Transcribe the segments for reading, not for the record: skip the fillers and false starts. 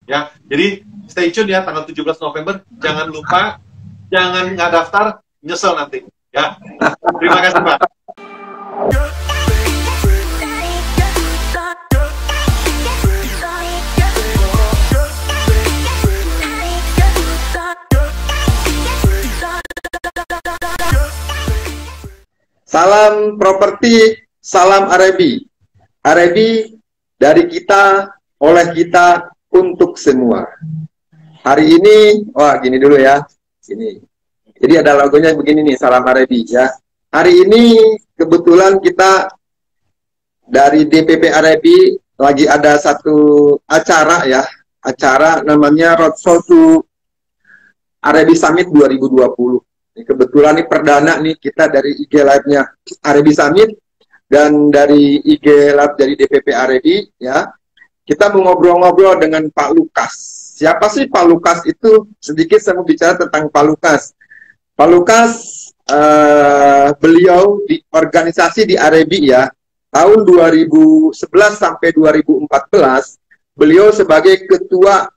ya. Jadi stay tune ya, tanggal 17 November. Jangan lupa, jangan nggak daftar, nyesel nanti. Ya, terima kasih Pak. Salam properti, salam Arebi. Arebi dari kita, oleh kita, untuk semua. Hari ini, wah gini dulu ya. Sini. Jadi ada logonya begini nih, salam Arebi ya. Hari ini kebetulan kita dari DPP Arebi lagi ada satu acara ya. Acara namanya Roadshow to Arebi Summit 2020. Kebetulan ini perdana nih kita dari IG Live-nya Arebi Summit dan dari IG Live dari DPP Arebi ya. Kita mau ngobrol-ngobrol dengan Pak Lukas. Siapa sih Pak Lukas itu? Sedikit saya mau bicara tentang Pak Lukas. Pak Lukas beliau di organisasi di Arebi ya. Tahun 2011 sampai 2014 beliau sebagai ketua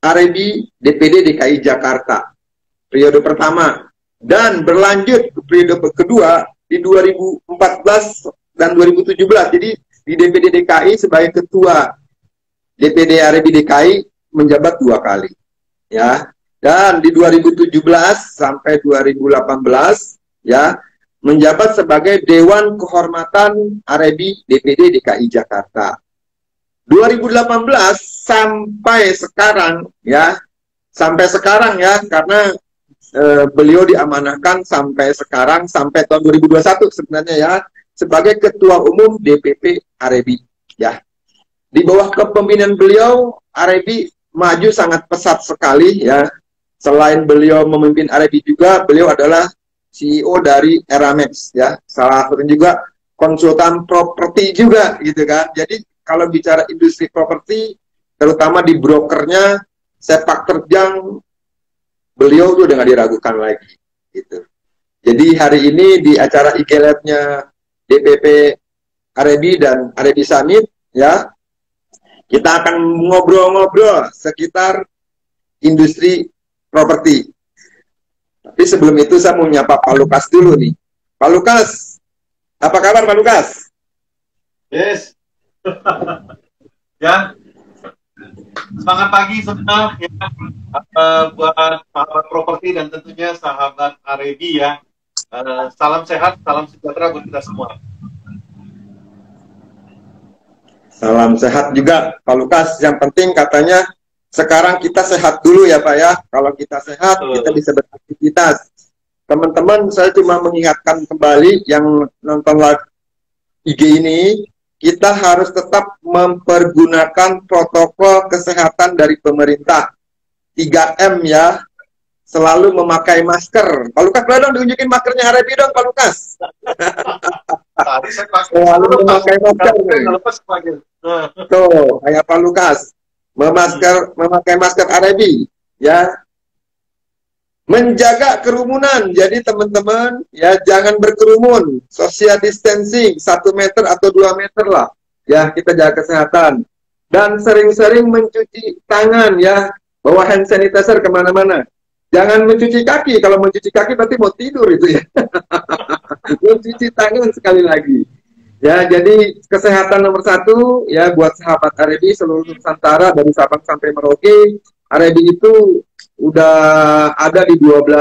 Arebi DPD DKI Jakarta. Periode pertama, dan berlanjut ke periode kedua di 2014 dan 2017. Jadi di DPD DKI sebagai ketua DPD Arebi DKI menjabat 2 kali ya. Dan di 2017 sampai 2018 ya menjabat sebagai Dewan Kehormatan Arebi DPD DKI Jakarta. 2018 sampai sekarang ya, karena beliau diamanahkan sampai sekarang, sampai tahun 2021 sebenarnya ya, sebagai Ketua Umum DPP Arebi ya. Di bawah kepemimpinan beliau, Arebi maju sangat pesat sekali ya. Selain beliau memimpin Arebi juga, beliau adalah CEO dari Eramex ya. Salah satu juga konsultan properti juga gitu kan. Jadi kalau bicara industri properti, terutama di brokernya, sepak terjang beliau tuh udah nggak diragukan lagi gitu. Jadi hari ini di acara IG Lab-nya DPP Arebi dan Arebi Summit ya, kita akan ngobrol-ngobrol sekitar industri properti. Tapi sebelum itu saya mau nyapa Pak Lukas dulu nih. Pak Lukas, apa kabar Pak Lukas? Yes. Ya. Semangat pagi semua ya, buat sahabat properti dan tentunya sahabat Arebi ya. Salam sehat, salam sejahtera buat kita semua. Salam sehat juga Pak Lukas. Yang penting katanya sekarang kita sehat dulu ya Pak ya. Kalau kita sehat, kita bisa beraktivitas. Teman-teman, saya cuma mengingatkan kembali yang nonton live IG ini, kita harus tetap mempergunakan protokol kesehatan dari pemerintah. 3M ya, selalu memakai masker. Pak Lukas, boleh dong diunjukin maskernya Arebi dong Pak Lukas. Selalu memakai masker. Tuh, kayak Pak Lukas. Memakai masker Arebi ya. Menjaga kerumunan, jadi teman-teman ya jangan berkerumun, social distancing 1 meter atau 2 meter lah, ya kita jaga kesehatan dan sering-sering mencuci tangan ya, bawa hand sanitizer kemana-mana. Jangan mencuci kaki, kalau mencuci kaki berarti mau tidur itu ya. Mencuci tangan sekali lagi. Ya jadi kesehatan nomor 1 ya buat sahabat Arebi seluruh Nusantara dari Sabang sampai Merauke. Arebi itu udah ada di 12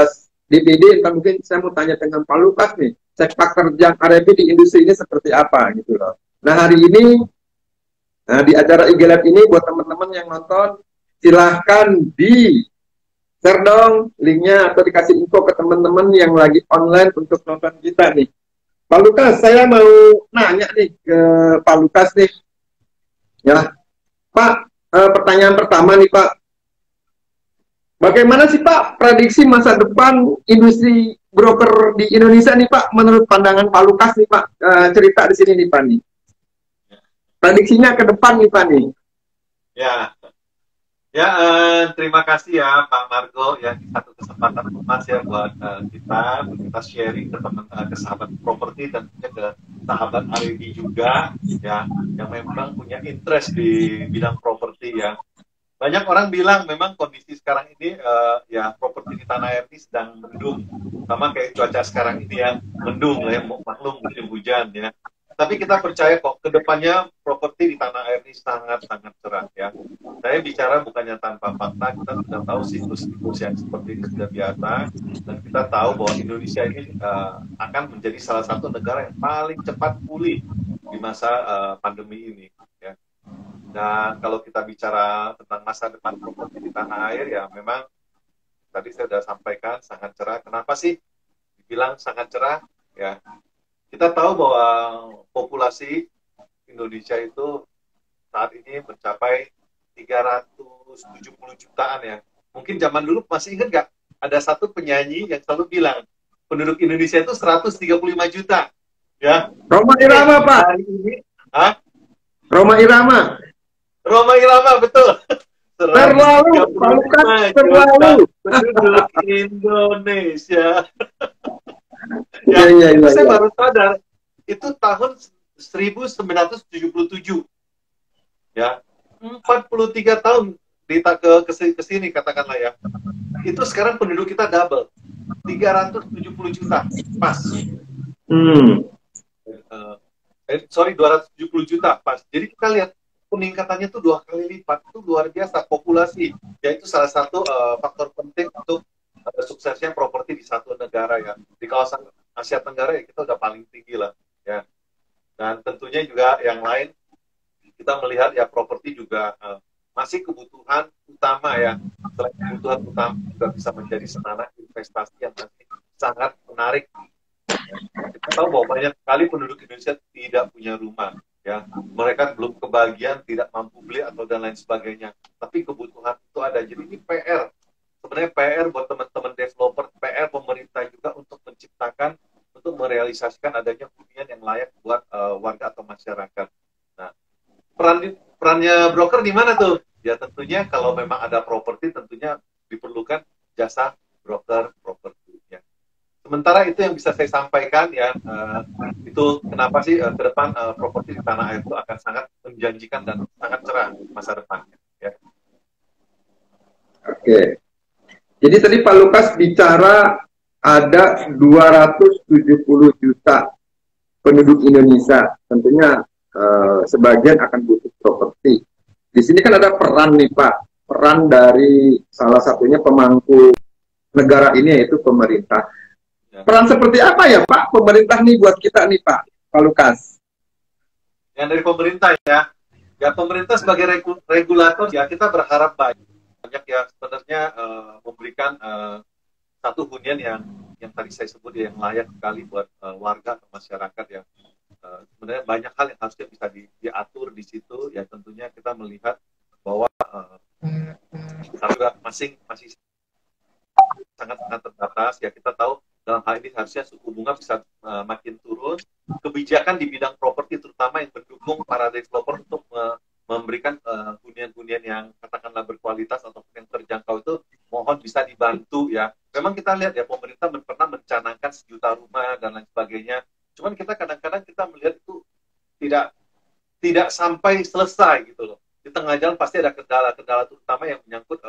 DPD, entah mungkin saya mau tanya dengan Pak Lukas nih, sepak terjang Arebi di industri ini seperti apa gitu loh. Nah hari ini, di acara IG Lab ini buat teman-teman yang nonton, silahkan di share dong linknya atau dikasih info ke teman-teman yang lagi online untuk nonton kita nih. Pak Lukas, saya mau nanya nih ke Pak Lukas nih, ya Pak, pertanyaan pertama nih Pak. Bagaimana sih Pak prediksi masa depan industri broker di Indonesia nih Pak, menurut pandangan Pak Lukas nih Pak, cerita di sini nih Pak nih. Prediksinya ke depan nih Pak nih. Ya, terima kasih ya Pak Margo ya, satu kesempatan emas ya buat kita sharing ke teman ke sahabat properti dan ke sahabat Arebi juga ya, yang memang punya interest di bidang properti ya. Banyak orang bilang memang kondisi sekarang ini ya properti di tanah air ini sedang mendung, sama kayak cuaca sekarang ini ya mendung lah ya, maklum musim hujan ya. Tapi kita percaya kok kedepannya properti di tanah air ini sangat-sangat cerah ya. Saya bicara bukannya tanpa fakta, kita sudah tahu siklus-siklus yang seperti ini sudah biasa, dan kita tahu bahwa Indonesia ini akan menjadi salah satu negara yang paling cepat pulih di masa pandemi ini. Ya. Dan kalau kita bicara tentang masa depan properti di tanah air, ya memang tadi saya sudah sampaikan sangat cerah. Kenapa sih dibilang sangat cerah? Ya, kita tahu bahwa populasi Indonesia itu saat ini mencapai 370 jutaan ya. Mungkin zaman dulu masih ingat nggak? Ada satu penyanyi yang selalu bilang penduduk Indonesia itu 135 juta. Ya. Roma Irama, Pak. Hari ini, hah? Roma Irama. Roma Irama, betul. Terlalu, terlalu. Penduduk Indonesia. Ya, Saya baru sadar, itu tahun 1977. Ya, 43 tahun ke sini katakanlah ya. Itu sekarang penduduk kita double. 370 juta, pas. Sorry, 270 juta, pas. Jadi kita lihat, peningkatannya itu 2 kali lipat, itu luar biasa populasi, yaitu salah satu faktor penting untuk suksesnya properti di satu negara ya, di kawasan Asia Tenggara ya kita udah paling tinggi lah ya, dan tentunya juga yang lain kita melihat ya properti juga masih kebutuhan utama ya, selain kebutuhan utama juga bisa menjadi sarana investasi yang masih sangat menarik. Kita tahu bahwa banyak sekali penduduk Indonesia tidak punya rumah. Ya, mereka belum kebagian, tidak mampu beli atau dan lain sebagainya. Tapi kebutuhan itu ada. Jadi ini PR. Sebenarnya PR buat teman-teman developer, PR pemerintah juga untuk menciptakan, untuk merealisasikan adanya hunian yang layak buat warga atau masyarakat. Nah, perannya broker di mana tuh? Ya tentunya kalau memang ada properti, tentunya diperlukan jasa broker propertinya. Sementara itu yang bisa saya sampaikan ya, itu kenapa sih ke depan properti di tanah air itu akan sangat menjanjikan dan sangat cerah masa depannya. Ya. Oke. Jadi tadi Pak Lukas bicara ada 270 juta penduduk Indonesia. Tentunya sebagian akan butuh properti. Di sini kan ada peran nih Pak, peran dari salah satunya pemangku negara ini yaitu pemerintah. Peran seperti apa ya Pak pemerintah nih buat kita nih Pak Lukas? Yang dari pemerintah ya, pemerintah sebagai regulator ya kita berharap banyak ya sebenarnya memberikan satu hunian yang tadi saya sebut ya, yang layak sekali buat warga atau masyarakat ya. Sebenarnya banyak hal yang harusnya bisa diatur di situ ya, tentunya kita melihat bahwa juga masih sangat terbatas ya. Kita tahu dalam hal ini harusnya suku bunga bisa makin turun. Kebijakan di bidang properti terutama yang mendukung para developer untuk memberikan hunian-hunian yang katakanlah berkualitas atau yang terjangkau itu mohon bisa dibantu ya. Memang kita lihat ya pemerintah pernah mencanangkan 1 juta rumah dan lain sebagainya. Cuman kita kadang-kadang kita melihat itu tidak sampai selesai gitu loh. Di tengah jalan pasti ada kendala terutama yang menyangkut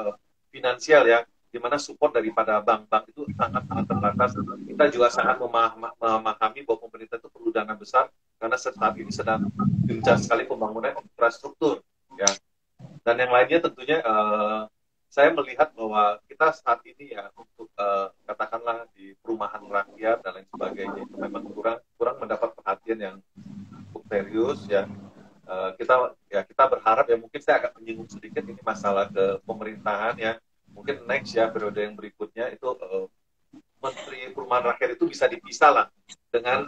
finansial ya, di mana support daripada bank-bank itu sangat-sangat terbatas. Kita juga sangat memahami bahwa pemerintah itu perlu dana besar karena saat ini sedang gencar sekali pembangunan infrastruktur ya. Dan yang lainnya tentunya saya melihat bahwa kita saat ini ya untuk katakanlah di perumahan rakyat dan lain sebagainya itu memang kurang mendapat perhatian yang cukup serius ya. Kita berharap ya, mungkin saya agak menyinggung sedikit ini masalah ke pemerintahan ya. Mungkin next ya periode yang berikutnya itu Menteri Perumahan Rakyat itu bisa dipisah lah dengan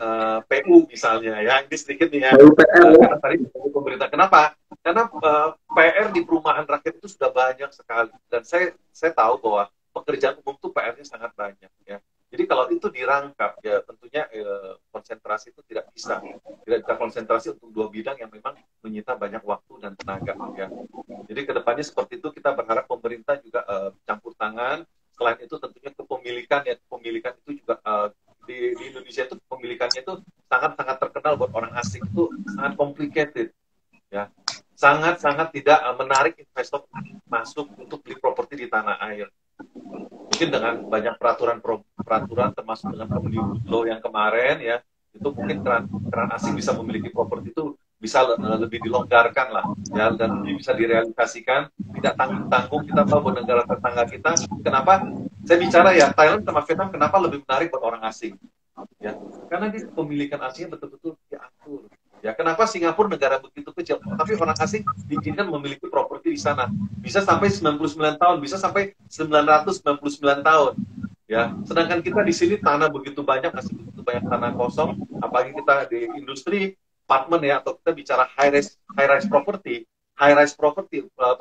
PU misalnya ya. Ini sedikit nih ya. Karena tadi pemerintah kenapa? Karena PR di perumahan rakyat itu sudah banyak sekali dan saya tahu bahwa pekerjaan umum itu PR-nya sangat banyak ya. Jadi kalau itu dirangkap ya tentunya konsentrasi itu tidak bisa konsentrasi untuk 2 bidang yang memang menyita banyak waktu dan tenaga ya. Jadi kedepannya seperti itu, kita berharap pemerintah juga campur tangan. Selain itu tentunya kepemilikan itu juga di Indonesia itu kepemilikannya itu sangat-sangat terkenal buat orang asing, itu sangat complicated ya, sangat tidak menarik investor masuk untuk beli properti di tanah air. Mungkin dengan banyak peraturan termasuk dengan Omnibus Law yang kemarin ya, itu mungkin keran asing bisa memiliki properti itu bisa lebih dilonggarkan lah ya, dan lebih bisa direalisasikan, tidak tanggung-tanggung. Kita tahu bahwa negara tetangga kita, kenapa saya bicara ya Thailand sama Vietnam, kenapa lebih menarik buat orang asing ya, karena di kepemilikan asingnya betul-betul diatur ya. Kenapa Singapura negara begitu kecil tapi orang asing diizinkan memiliki properti di sana, bisa sampai 99 tahun, bisa sampai 999 tahun ya, sedangkan kita di sini tanah begitu banyak, masih begitu banyak tanah kosong, apalagi kita di industri apartemen ya, atau kita bicara high rise property,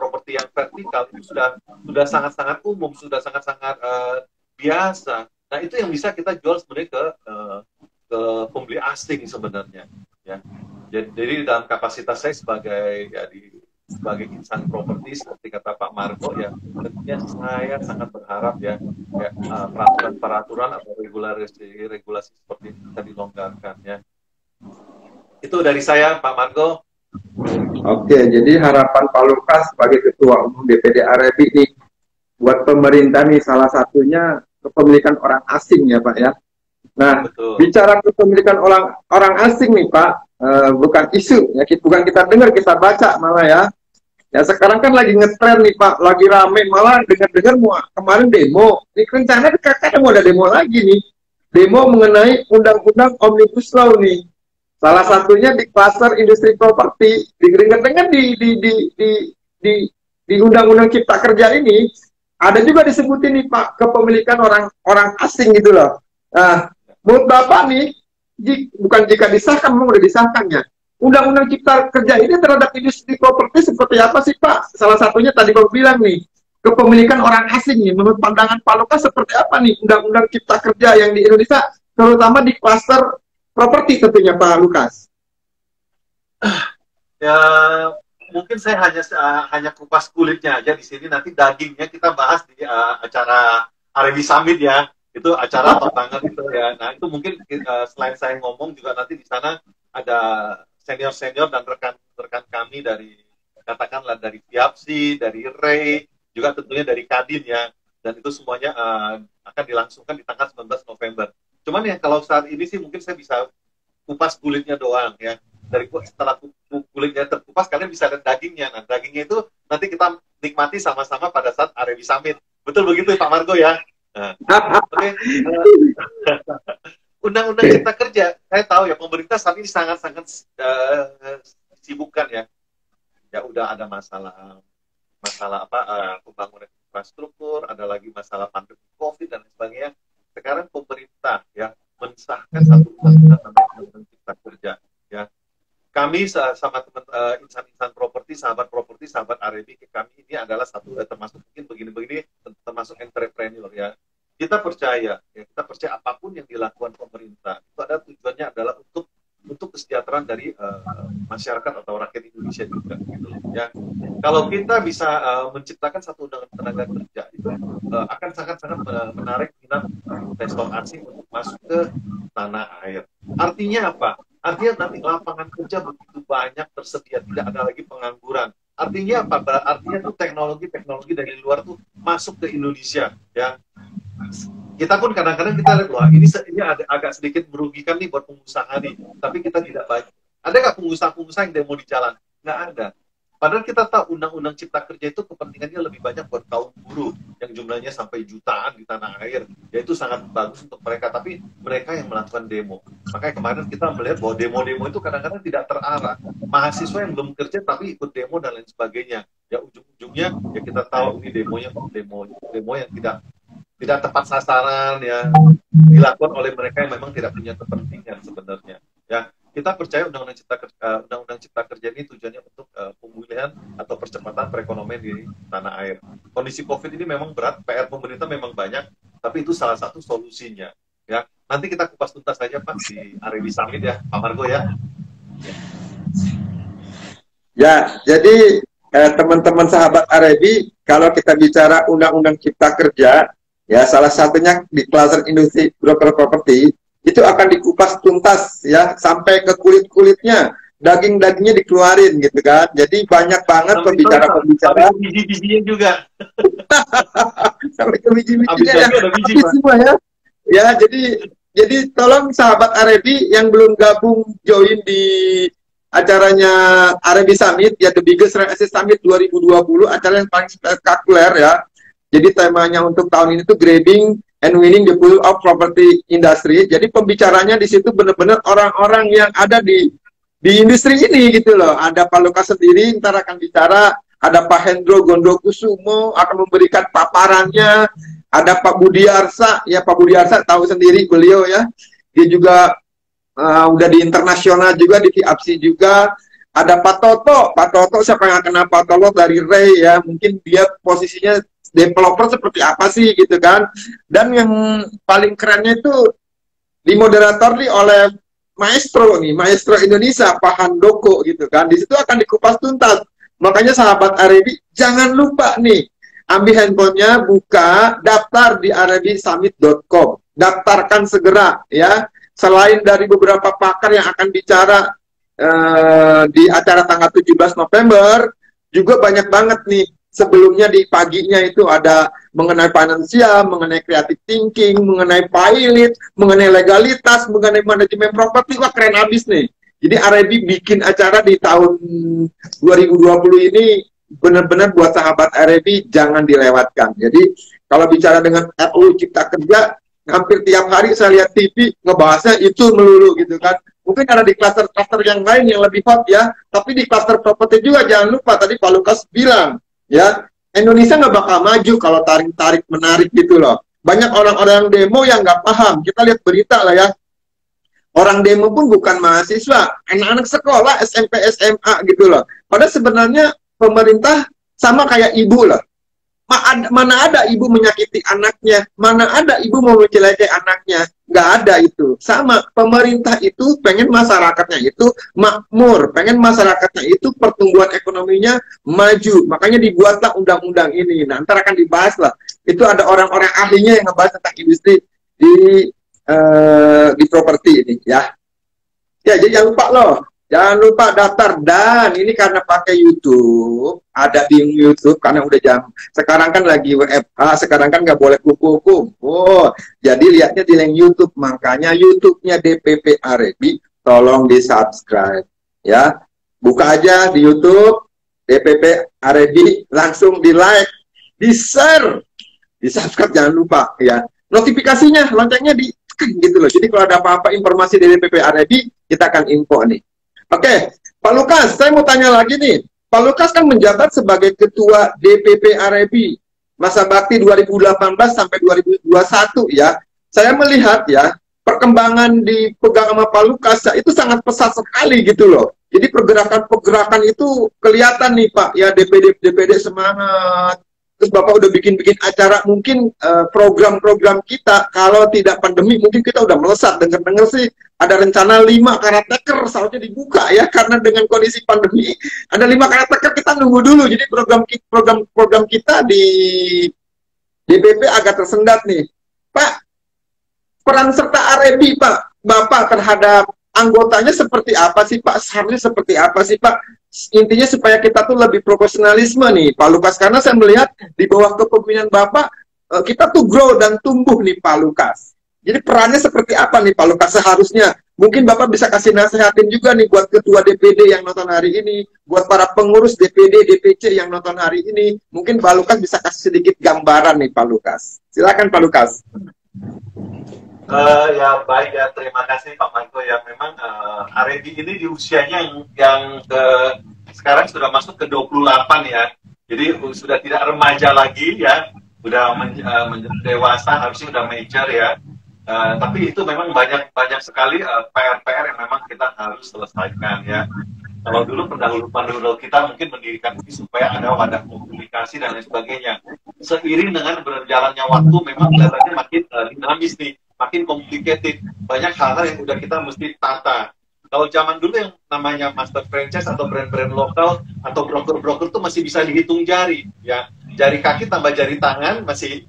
properti yang vertikal itu sudah sangat-sangat umum, sudah sangat-sangat biasa. Nah, itu yang bisa kita jual sebenarnya ke pembeli asing sebenarnya ya. Jadi dalam kapasitas saya sebagai sebagai insan properti, seperti kata Pak Margo ya, tentunya saya sangat berharap ya, peraturan atau regulasi seperti ini bisa dilonggarkan ya. Itu dari saya, Pak Margo. Oke, jadi harapan Pak Lukas sebagai Ketua Umum DPD Arebi nih, buat pemerintah nih salah satunya kepemilikan orang asing ya Pak ya. Nah, betul. Bicara kepemilikan orang asing nih Pak, bukan isu ya, bukan kita dengar, kita baca malah ya. Ya sekarang kan lagi ngetren nih Pak, lagi rame, malah dengar-dengar mau kemarin demo. Ini rencana katanya mau ada demo lagi nih. Demo mengenai undang-undang Omnibus Law nih. Salah satunya di kluster industri properti, dengar-dengar di Undang-Undang Cipta Kerja ini ada juga disebutin nih Pak, kepemilikan orang asing gitu loh. Nah, menurut Bapak nih, bukan jika disahkan, memang udah disahkannya. Undang-Undang Cipta Kerja ini terhadap industri properti seperti apa sih Pak? Salah satunya tadi Bapak bilang nih, kepemilikan orang asing nih. Menurut pandangan Pak Lukas seperti apa nih Undang-Undang Cipta Kerja yang di Indonesia, terutama di kluster properti tentunya Pak Lukas? Ya mungkin saya hanya kupas kulitnya aja di sini, nanti dagingnya kita bahas di acara Arebi Summit ya, itu acara tantangan itu ya. Nah itu mungkin selain saya ngomong juga nanti di sana ada senior dan rekan kami dari, katakanlah dari Fiapsi, dari Ray, juga tentunya dari Kadin ya, dan itu semuanya akan dilangsungkan di tanggal 19 November. Cuman ya kalau saat ini sih mungkin saya bisa kupas kulitnya doang ya. Setelah kulitnya terkupas, kalian bisa lihat dagingnya. Nah, dagingnya itu nanti kita nikmati sama-sama pada saat Arebi Summit. Betul begitu Pak Margo ya? Nah, okay. Undang-Undang Cipta Kerja, saya tahu ya pemerintah saat ini sangat-sangat disibukkan ya. Ya udah ada masalah pembangunan infrastruktur, ada lagi masalah pandemi COVID dan sebagainya. Sekarang pemerintah ya mensahkan satu undang-undang namanya Cipta Kerja ya. Kami sama teman insan-insan properti, sahabat Arebi, kami ini adalah satu termasuk mungkin begini-begini, termasuk entrepreneur ya. Kita percaya apapun yang dilakukan pemerintah itu ada tujuannya adalah untuk kesejahteraan dari masyarakat atau rakyat Indonesia juga gitu ya. Kalau kita bisa menciptakan satu undang tenaga kerja, itu akan sangat-sangat menarik minat investor asing untuk masuk ke tanah air. Artinya apa? Artinya nanti lapangan kerja begitu banyak tersedia, tidak ada lagi pengangguran. Artinya apa? Artinya tuh teknologi dari luar tuh masuk ke Indonesia ya. Kita pun kadang-kadang kita lihat, wah ini agak sedikit merugikan nih buat pengusaha nih, tapi kita tidak banyak. Ada nggak pengusaha-pengusaha yang demo di jalan? Nggak ada. Padahal kita tahu Undang-Undang Cipta Kerja itu kepentingannya lebih banyak buat kaum buruh yang jumlahnya sampai jutaan di tanah air. Ya itu sangat bagus untuk mereka, tapi mereka yang melakukan demo. Makanya kemarin kita melihat bahwa demo-demo itu kadang-kadang tidak terarah. Mahasiswa yang belum kerja tapi ikut demo dan lain sebagainya. Ya ujung-ujungnya ya kita tahu ini demo yang tidak tepat sasaran ya, dilakukan oleh mereka yang memang tidak punya kepentingan sebenarnya. Ya, kita percaya Undang-Undang Cipta Kerja ini tujuannya untuk pemulihan atau percepatan perekonomian di tanah air. Kondisi COVID ini memang berat, PR pemerintah memang banyak, tapi itu salah satu solusinya. Ya, nanti kita kupas tuntas saja Pak di Arebi Summit ya, Pak Margo ya. Ya, jadi teman-teman sahabat Arebi, kalau kita bicara Undang-Undang Cipta Kerja, ya salah satunya di kluster industri broker properti, itu akan dikupas tuntas ya sampai ke kulit-kulitnya, daging-dagingnya dikeluarin gitu kan. Jadi banyak banget pembicara-pembicara. Biji-bijinya juga. Sampai ke biji-bijinya ya. Ada biji, Habis Pak. semua ya. Ya, jadi tolong sahabat Arebi yang belum gabung join di acaranya Arebi Summit, ya The Biggest Real Estate Summit 2020, acara yang paling spektakuler ya. Jadi temanya untuk tahun ini tuh grabbing and winning the pool of property industry. Jadi pembicaranya di situ benar-benar orang-orang yang ada di industri ini gitu loh. Ada Pak Lukas sendiri ntar akan bicara, ada Pak Hendro Gondokusumo akan memberikan paparannya, ada Pak Budi Arsa, ya Pak Budi Arsa tahu sendiri beliau ya. Dia juga udah di internasional juga, di FIAPSI juga. Ada Pak Toto siapa yang kenal Pak Toto dari Ray ya, mungkin dia posisinya developer seperti apa sih gitu kan. Dan yang paling kerennya itu dimoderatori oleh maestro Indonesia Pak Handoko gitu kan. Di situ akan dikupas tuntas. Makanya sahabat Arebi jangan lupa nih, ambil handphonenya, buka, daftar di arebisummit.com. Daftarkan segera ya. Selain dari beberapa pakar yang akan bicara di acara tanggal 17 November, juga banyak banget nih. Sebelumnya di paginya itu ada mengenai finansial, mengenai creative thinking, mengenai pilot, mengenai legalitas, mengenai manajemen properti. Wah, keren abis nih. Jadi Arebi bikin acara di tahun 2020 ini benar-benar buat sahabat Arebi jangan dilewatkan. Jadi kalau bicara dengan RUU Cipta Kerja, hampir tiap hari saya lihat TV ngebahasnya itu melulu gitu kan. Mungkin ada di klaster-klaster yang lain yang lebih hot ya, tapi di klaster properti juga jangan lupa, tadi Pak Lukas bilang ya, Indonesia nggak bakal maju kalau tarik-tarik menarik gitu loh. Banyak orang-orang demo yang nggak paham. Kita lihat berita lah ya, orang demo pun bukan mahasiswa, anak-anak sekolah SMP SMA gitu loh. Padahal sebenarnya pemerintah sama kayak ibu lah. Mana ada ibu menyakiti anaknya, mana ada ibu mau mencelakai anaknya, nggak ada itu. Sama, pemerintah itu pengen masyarakatnya itu makmur, pengen masyarakatnya itu pertumbuhan ekonominya maju, makanya dibuatlah undang-undang ini. Nah, ntar akan dibahas lah. Itu ada orang-orang ahlinya yang ngebahas tentang industri di properti ini ya. Ya, jadi jangan lupa loh. Jangan lupa daftar, dan ini karena pakai YouTube, ada di YouTube karena udah jam. Sekarang kan lagi WFH, sekarang kan nggak boleh kupu-kupu. Oh, jadi lihatnya di link YouTube, makanya YouTube-nya DPP Arebi, tolong di-subscribe ya. Buka aja di YouTube DPP Arebi, langsung di-like, di-share, di-subscribe jangan lupa ya. Notifikasinya, loncengnya di gitu loh. Jadi kalau ada apa-apa informasi dari DPP Arebi, kita akan info nih. Oke, Pak Lukas, saya mau tanya lagi nih. Pak Lukas kan menjabat sebagai Ketua DPP Arebi masa bakti 2018 sampai 2021 ya. Saya melihat ya, perkembangan dipegang sama Pak Lukas itu sangat pesat sekali gitu loh. Jadi pergerakan-pergerakan itu kelihatan nih Pak, ya DPD semangat. Terus Bapak udah bikin-bikin acara, mungkin program-program kita, kalau tidak pandemi, mungkin kita udah melesat. Dengar-dengar sih, ada rencana 5 karataker seharusnya dibuka ya, karena dengan kondisi pandemi, ada 5 karataker, kita nunggu dulu. Jadi program kita di DPP agak tersendat nih. Pak, peran serta Arebi, Pak, Bapak terhadap anggotanya seperti apa sih Pak? Seharusnya seperti apa sih Pak? Intinya supaya kita tuh lebih profesionalisme nih Pak Lukas, karena saya melihat di bawah kepemimpinan Bapak kita tuh grow dan tumbuh nih Pak Lukas. Jadi perannya seperti apa nih Pak Lukas seharusnya? Mungkin Bapak bisa kasih nasihatin juga nih buat ketua DPD yang nonton hari ini, buat para pengurus DPD, DPC yang nonton hari ini. Mungkin Pak Lukas bisa kasih sedikit gambaran nih Pak Lukas. Silakan Pak Lukas. Ya baik ya, terima kasih Pak Manto ya. Memang Arebi ini di usianya yang sekarang sudah masuk ke 28 ya. Jadi sudah tidak remaja lagi ya, sudah dewasa, harusnya sudah major ya. Tapi itu memang banyak sekali PR-PR yang memang kita harus selesaikan ya. Kalau dulu pendahulu kita mungkin mendirikan ini supaya ada wadah komunikasi dan lain sebagainya. Seiring dengan berjalannya waktu memang kelihatannya makin dinamis nih, makin complicated. Banyak hal-hal yang udah kita mesti tata. Kalau zaman dulu yang namanya master franchise atau brand-brand lokal atau broker-broker itu masih bisa dihitung jari, ya. Jari kaki tambah jari tangan masih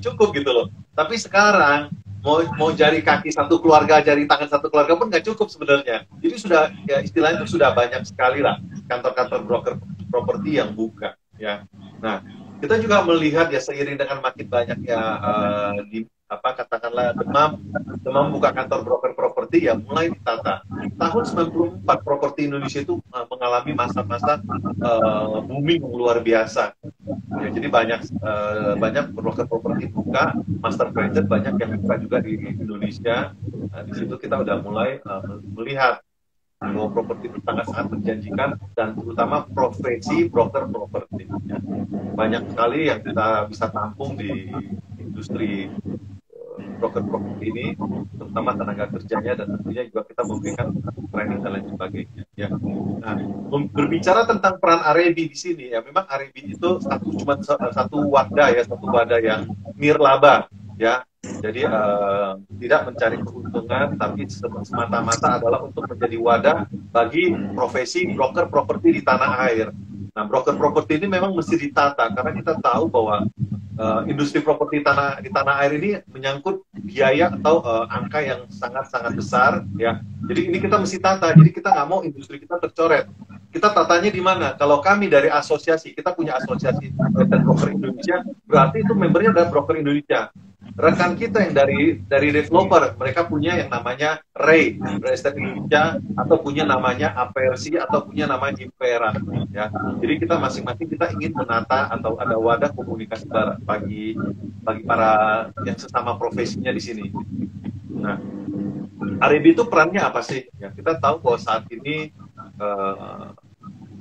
cukup gitu loh. Tapi sekarang mau jari kaki satu keluarga, jari tangan satu keluarga pun nggak cukup sebenarnya. Jadi sudah ya istilahnya itu sudah banyak sekali lah kantor-kantor broker properti yang buka ya. Nah, kita juga melihat ya seiring dengan makin banyak ya di apa katakanlah demam buka kantor broker properti ya mulai ditata. Tahun 94 properti Indonesia itu mengalami masa-masa booming luar biasa. Ya, jadi banyak broker properti buka, master franchise banyak yang buka juga di Indonesia. Nah, di situ kita udah mulai melihat bahwa properti itu sangat-sangat menjanjikan dan terutama profesi broker properti. Ya. Banyak sekali yang kita bisa tampung di industri broker properti ini, terutama tenaga kerjanya dan tentunya juga kita memberikan training dan lain sebagainya. Ya. Nah, berbicara tentang peran Arebi di sini, ya memang Arebi itu cuma satu wadah yang nirlaba, ya. Jadi tidak mencari keuntungan, tapi semata-mata adalah untuk menjadi wadah bagi profesi broker properti di tanah air. Nah, broker properti ini memang mesti ditata karena kita tahu bahwa industri properti di tanah air ini menyangkut biaya atau angka yang sangat-sangat besar, ya. Jadi ini kita mesti tata. Jadi kita nggak mau industri kita tercoret. Kita tatanya di mana? Kalau kami dari asosiasi, kita punya asosiasi broker Indonesia, berarti itu membernya adalah broker Indonesia. Rekan kita yang dari developer, mereka punya yang namanya REI, Real Estate Indonesia, atau punya namanya APRC, atau punya namanya Impera. Ya. Jadi kita masing-masing kita ingin menata atau ada wadah komunikasi bagi para yang sesama profesinya di sini. Nah, Arebi itu perannya apa sih? Ya, kita tahu bahwa saat ini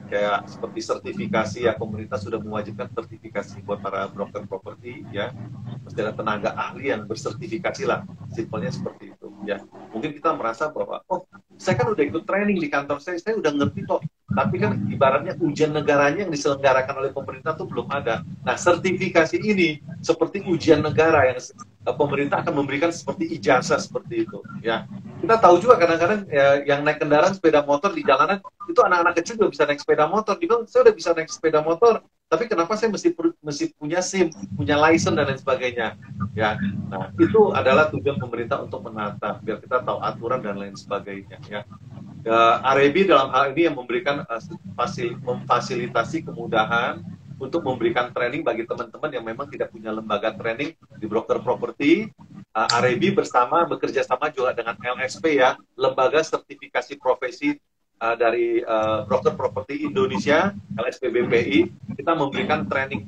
kayak seperti sertifikasi ya, pemerintah sudah mewajibkan sertifikasi buat para broker properti ya, mesti ada tenaga ahli yang bersertifikasi lah, simpelnya seperti itu ya. Mungkin kita merasa bahwa oh saya kan udah ikut training di kantor saya udah ngerti kok, tapi kan ibaratnya ujian negaranya yang diselenggarakan oleh pemerintah tuh belum ada. Nah, sertifikasi ini seperti ujian negara yang pemerintah akan memberikan seperti ijazah seperti itu ya. Kita tahu juga kadang-kadang ya, yang naik kendaraan sepeda motor di jalanan itu anak-anak kecil juga bisa naik sepeda motor. Dibilang saya udah bisa naik sepeda motor, tapi kenapa saya mesti punya SIM, punya license dan lain sebagainya ya. Nah, itu adalah tujuan pemerintah untuk menata biar kita tahu aturan dan lain sebagainya ya. Arebi dalam hal ini yang memberikan memfasilitasi kemudahan untuk memberikan training bagi teman-teman yang memang tidak punya lembaga training di broker properti. Arebi bekerja sama juga dengan LSP ya, Lembaga Sertifikasi Profesi dari Broker Properti Indonesia, LSP BPI. Kita memberikan training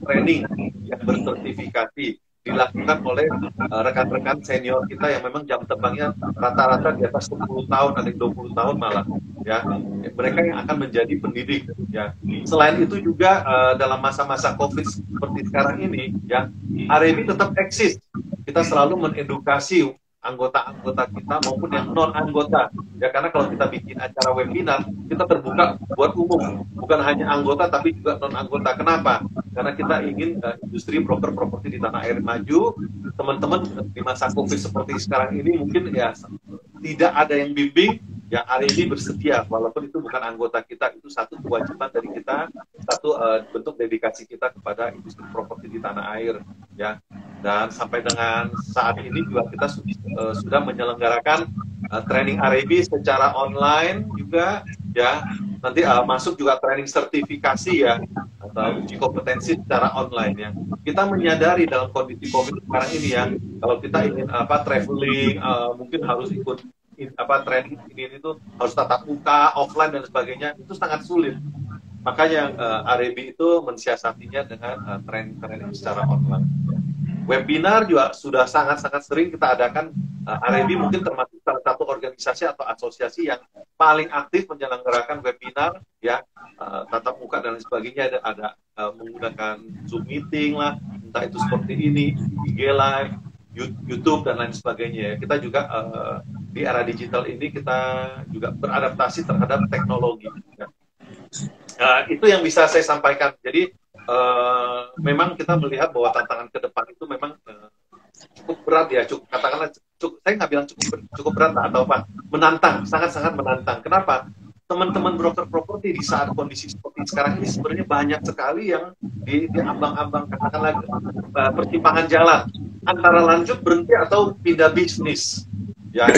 yang bersertifikasi dilakukan oleh rekan-rekan senior kita yang memang jam terbangnya rata-rata di atas 10 tahun, ada yang 20 tahun malah ya. Mereka yang akan menjadi pendidik ya. Selain itu juga dalam masa-masa Covid seperti sekarang ini ya, Arebi tetap eksis. Kita selalu mengedukasi anggota-anggota kita maupun yang non-anggota ya, karena kalau kita bikin acara webinar kita terbuka buat umum, bukan hanya anggota tapi juga non-anggota. Kenapa? Karena kita ingin industri broker properti di tanah air maju. Teman-teman di masa Covid seperti sekarang ini mungkin ya tidak ada yang bimbing, yang Arebi bersedia walaupun itu bukan anggota kita. Itu satu kewajiban dari kita, satu bentuk dedikasi kita kepada industri properti di tanah air ya. Dan sampai dengan saat ini juga kita sudah menyelenggarakan training Arebi secara online juga ya. Nanti masuk juga training sertifikasi ya, atau uji kompetensi secara online ya. Kita menyadari dalam kondisi Covid sekarang ini ya, kalau kita ingin traveling mungkin harus ikut training ini itu harus tatap muka, offline dan sebagainya, itu sangat sulit. Makanya Arebi itu mensiasatinya dengan training secara online. Webinar juga sudah sangat-sangat sering kita adakan. Arebi mungkin termasuk salah satu organisasi atau asosiasi yang paling aktif menyelenggarakan webinar ya, tatap muka dan lain sebagainya. Ada menggunakan Zoom meeting lah, entah itu seperti ini, IG Live, YouTube dan lain sebagainya. Kita juga di era digital ini kita juga beradaptasi terhadap teknologi. Ya. Itu yang bisa saya sampaikan. Jadi memang kita melihat bahwa tantangan ke depan itu memang cukup berat ya, katakanlah saya nggak bilang cukup berat atau apa, menantang, sangat-sangat menantang. Kenapa? Teman-teman broker properti di saat kondisi seperti sekarang ini sebenarnya banyak sekali yang di ambang-ambang katakanlah persimpangan jalan antara lanjut, berhenti, atau pindah bisnis. Ya,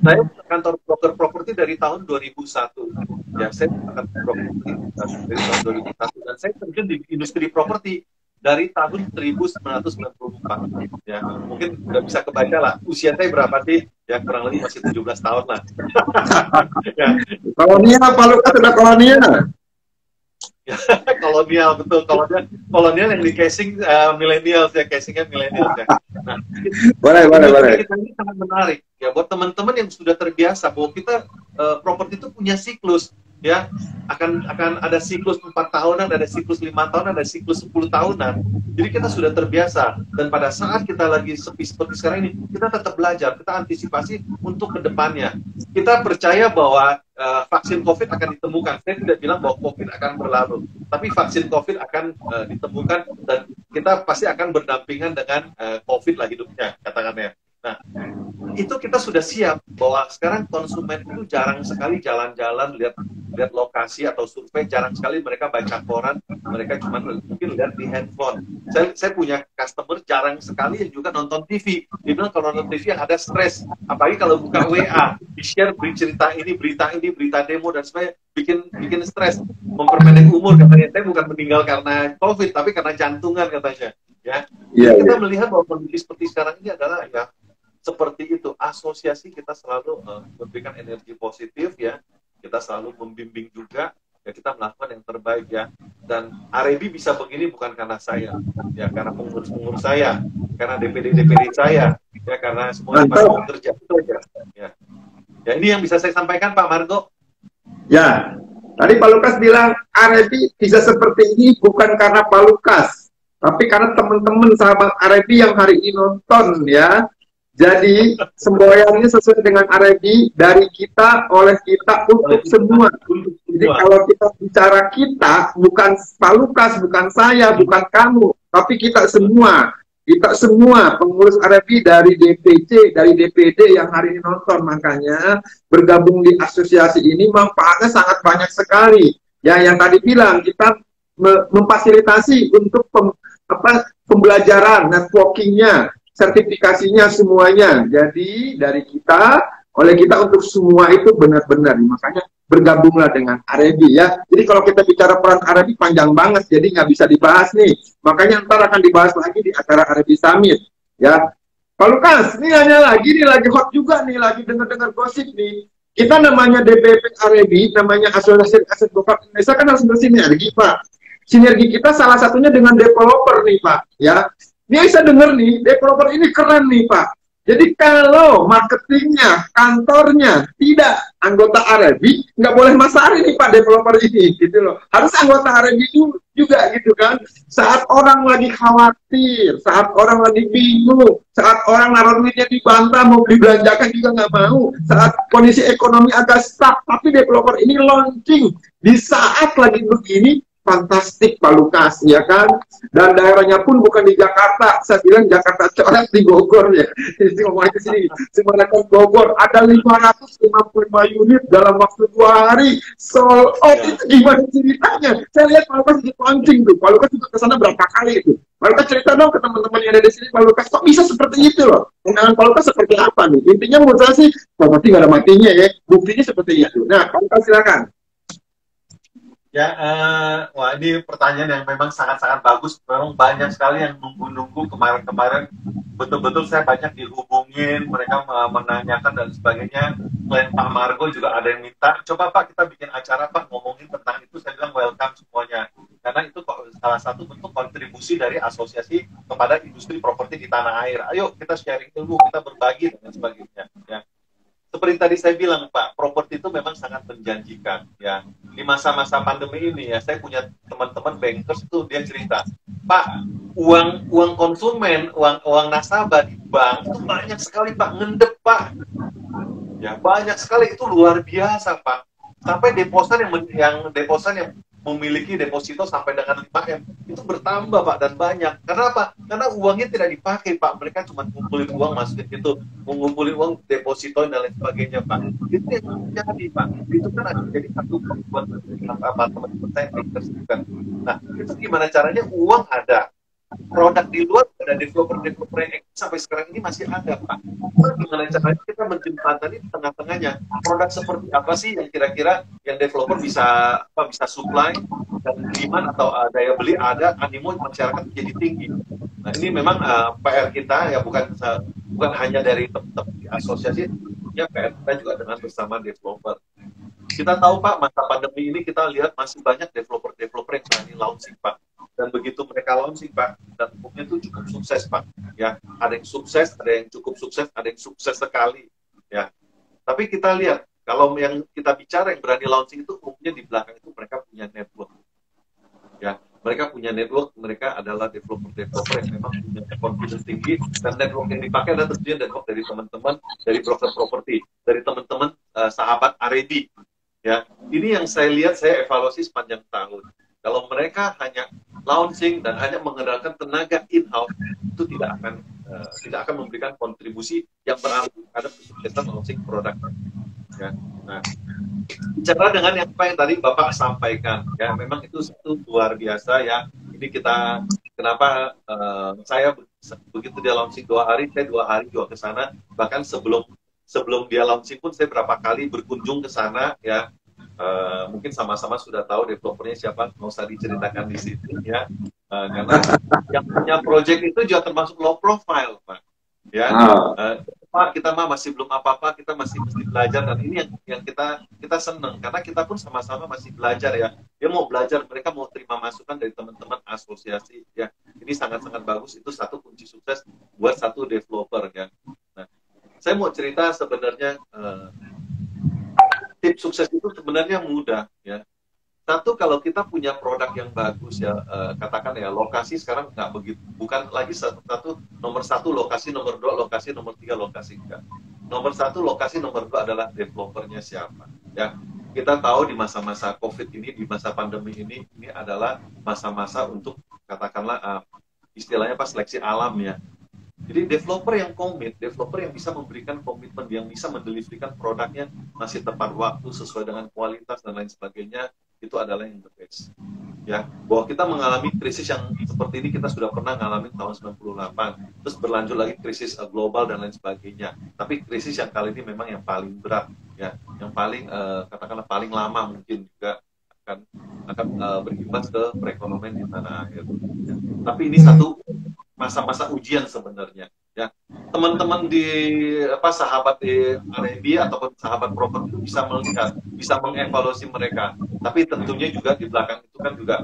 saya kantor broker properti dari tahun 2001. Ya, saya kantor properti dari tahun 2001 dan saya terjun di industri properti dari tahun 1994. Ya, mungkin udah bisa kebaca lah usia saya berapa sih? Ya, kurang lebih masih 17 tahun lah. Ya. Kolonial, Pak Lukas sudah kolonial. Kolonial, betul, kolonial yang di casing milenial ya, casingnya milenial ya. Nah, boleh. Kita ini sangat menarik ya buat teman-teman yang sudah terbiasa bahwa kita properti itu punya siklus ya, akan ada siklus 4 tahunan, ada siklus 5 tahunan, ada siklus 10 tahunan. Jadi kita sudah terbiasa, dan pada saat kita lagi sepi seperti sekarang ini, kita tetap belajar, kita antisipasi untuk kedepannya. Kita percaya bahwa vaksin COVID akan ditemukan. Saya tidak bilang bahwa COVID akan berlalu, tapi vaksin COVID akan ditemukan, dan kita pasti akan berdampingan dengan COVID lah hidupnya, katakannya. Nah, itu kita sudah siap bahwa sekarang konsumen itu jarang sekali jalan-jalan, lihat lokasi atau survei, jarang sekali mereka baca koran, mereka cuma mungkin lihat di handphone. Saya punya customer jarang sekali yang juga nonton TV. Dia bilang kalau nonton TV yang ada stres, apalagi kalau buka WA, di-share berita ini, berita demo dan sebagainya, bikin stres, memperpendek umur katanya. Saya bukan meninggal karena COVID, tapi karena jantungan katanya. Ya, kita melihat bahwa kondisi seperti sekarang ini adalah ya seperti itu. Asosiasi kita selalu memberikan energi positif ya, kita selalu membimbing juga ya, kita melakukan yang terbaik ya. Dan Arebi bisa begini bukan karena saya ya, karena pengurus saya, karena DPD saya ya, karena semua yang bekerja itu aja ya. Ya, ini yang bisa saya sampaikan, Pak Margo. Ya, tadi Pak Lukas bilang Arebi bisa seperti ini bukan karena Pak Lukas, tapi karena teman-teman sahabat Arebi yang hari ini nonton ya. Jadi semboyannya sesuai dengan Arebi, dari kita, oleh kita, untuk semua. Jadi kalau kita bicara kita, bukan Pak Lukas, bukan saya, bukan kamu, tapi kita semua. Kita semua pengurus Arebi dari DPC, dari DPD yang hari ini nonton. Makanya bergabung di asosiasi ini manfaatnya sangat banyak sekali. Ya, yang tadi bilang kita memfasilitasi untuk pembelajaran, networkingnya, sertifikasinya, semuanya. Jadi dari kita, oleh kita, untuk semua itu benar-benar. Makanya bergabunglah dengan Arebi ya. Jadi kalau kita bicara peran Arebi panjang banget, jadi nggak bisa dibahas nih. Makanya ntar akan dibahas lagi di acara Arebi Summit ya. Pak Lukas, ini hanya lagi nih, lagi hot juga nih, lagi dengar-dengar gosip nih. Kita namanya DPP Arebi, namanya Asosiasi Aset Bokap Indonesia, kan harus bersinergi Pak. Sinergi kita salah satunya dengan developer nih Pak ya. Dia bisa denger nih, developer ini keren nih Pak. Jadi kalau marketingnya, kantornya tidak anggota Arebi, nggak boleh masari nih Pak developer ini, gitu loh. Harus anggota Arebi juga gitu kan. Saat orang lagi khawatir, saat orang lagi bingung, saat orang naruh duitnya di bantah, mau beli belanjakan juga nggak mau, saat kondisi ekonomi agak stuck, tapi developer ini launching di saat lagi begini, fantastik Pak Lukas ya kan. Dan daerahnya pun bukan di Jakarta, saya bilang Jakarta coret di Bogor ya. Jadi ngomongin ke sini, Semarang Bogor ada 555 unit dalam waktu 2 hari sold out. Itu gimana ceritanya? Saya lihat Pak Lukas di launching tuh. Pak Lukas juga kesana berapa kali itu. Pak Lukas cerita dong ke teman-teman yang ada di sini. Pak Lukas kok bisa seperti itu loh? Pandangan Pak Lukas seperti apa nih? Intinya menurut saya sih, pasti nggak ada matinya ya. Buktinya seperti itu. Nah, Pak Lukas silakan. Ya, wah ini pertanyaan yang memang sangat-sangat bagus. Memang banyak sekali yang nunggu-nunggu kemarin-kemarin. Betul-betul saya banyak dihubungin, mereka menanyakan dan sebagainya. Selain Pak Margo juga ada yang minta, coba Pak kita bikin acara Pak ngomongin tentang itu. Saya bilang welcome semuanya. Karena itu salah satu bentuk kontribusi dari asosiasi kepada industri properti di tanah air. Ayo kita sharing ilmu, kita berbagi dan sebagainya. Ya. Seperti tadi saya bilang Pak, properti itu memang sangat menjanjikan ya. Di masa-masa pandemi ini ya, saya punya teman-teman bankers itu dia cerita, Pak, uang konsumen, uang nasabah di bank itu banyak sekali Pak, ngendep Pak. Ya, banyak sekali, itu luar biasa Pak. Sampai deposan yang memiliki deposito sampai dengan 5M itu bertambah Pak, dan banyak. Karena apa? Karena uangnya tidak dipakai Pak, mereka cuma ngumpulin uang, masukin itu, mengumpulin uang deposito dan lain sebagainya Pak. Itu yang terjadi Pak. Itu kan ada jadi satu buat teman-teman saya yang tersebut. Nah, itu gimana caranya? Uang ada, produk di luar ada developer-developer yang eksis sampai sekarang ini masih ada, Pak. Gimana caranya kita menjembatani di tengah-tengahnya produk seperti apa sih yang kira-kira yang developer bisa supply, dan demand atau daya beli ada, animo masyarakat jadi tinggi. Nah ini memang PR kita ya, bukan hanya dari teman-teman di asosiasi, ya PR kita juga dengan bersama developer. Kita tahu Pak, masa pandemi ini kita lihat masih banyak developer-developer yang berani launching Pak. Dan begitu mereka launching Pak, dan umumnya itu cukup sukses Pak. Ya, ada yang sukses, ada yang cukup sukses, ada yang sukses sekali. Ya, tapi kita lihat kalau yang kita bicara yang berani launching itu umumnya di belakang itu mereka punya network. Ya, mereka punya network, mereka adalah developer-developer yang memang punya confidence tinggi, dan network yang dipakai adalah tentunya network dari teman-teman, dari broker properti, dari teman-teman sahabat R&D. Ya, ini yang saya lihat, saya evaluasi sepanjang tahun. Kalau mereka hanya launching dan hanya mengandalkan tenaga in-house, itu tidak akan memberikan kontribusi yang berarti terhadap kesuksesan launching produk. Ya. Nah, bicara dengan apa yang tadi Bapak sampaikan, ya memang itu satu luar biasa ya. Ini kita kenapa saya begitu dia launching 2 hari, saya 2 hari juga ke sana. Bahkan sebelum dia launching pun saya berapa kali berkunjung ke sana ya. Mungkin sama-sama sudah tahu developernya siapa, nggak usah diceritakan di sini ya. Karena yang punya project itu juga termasuk low profile Pak. Ya, Pak, kita mah masih belum apa-apa, kita masih mesti belajar, dan ini yang kita seneng karena kita pun sama-sama masih belajar ya. Dia mau belajar, mereka mau terima masukan dari teman-teman asosiasi ya. Ini sangat-sangat bagus, itu satu kunci sukses buat satu developer ya. Nah, saya mau cerita sebenarnya tips sukses itu sebenarnya mudah ya. Satu, kalau kita punya produk yang bagus ya, katakan ya lokasi sekarang nggak begitu, bukan lagi nomor satu lokasi, nomor 2 lokasi, nomor 3 lokasi, enggak. Nomor 1 lokasi, nomor 2 adalah developernya siapa ya. Kita tahu di masa-masa COVID ini, di masa pandemi ini adalah masa-masa untuk katakanlah istilahnya seleksi alam ya. Jadi developer yang komit, developer yang bisa memberikan komitmen, yang bisa mendeliverkan produknya masih tepat waktu, sesuai dengan kualitas dan lain sebagainya, itu adalah yang the best. Ya, bahwa kita mengalami krisis yang seperti ini kita sudah pernah mengalami tahun 98, terus berlanjut lagi krisis global dan lain sebagainya. Tapi krisis yang kali ini memang yang paling berat, ya, yang paling katakanlah paling lama mungkin juga akan berimbas ke perekonomian di tanah air. Ya. Tapi ini satu masa-masa ujian sebenarnya ya. Teman-teman di sahabat di R&D ataupun sahabat properti itu bisa melihat, bisa mengevaluasi mereka, tapi tentunya juga di belakang itu kan juga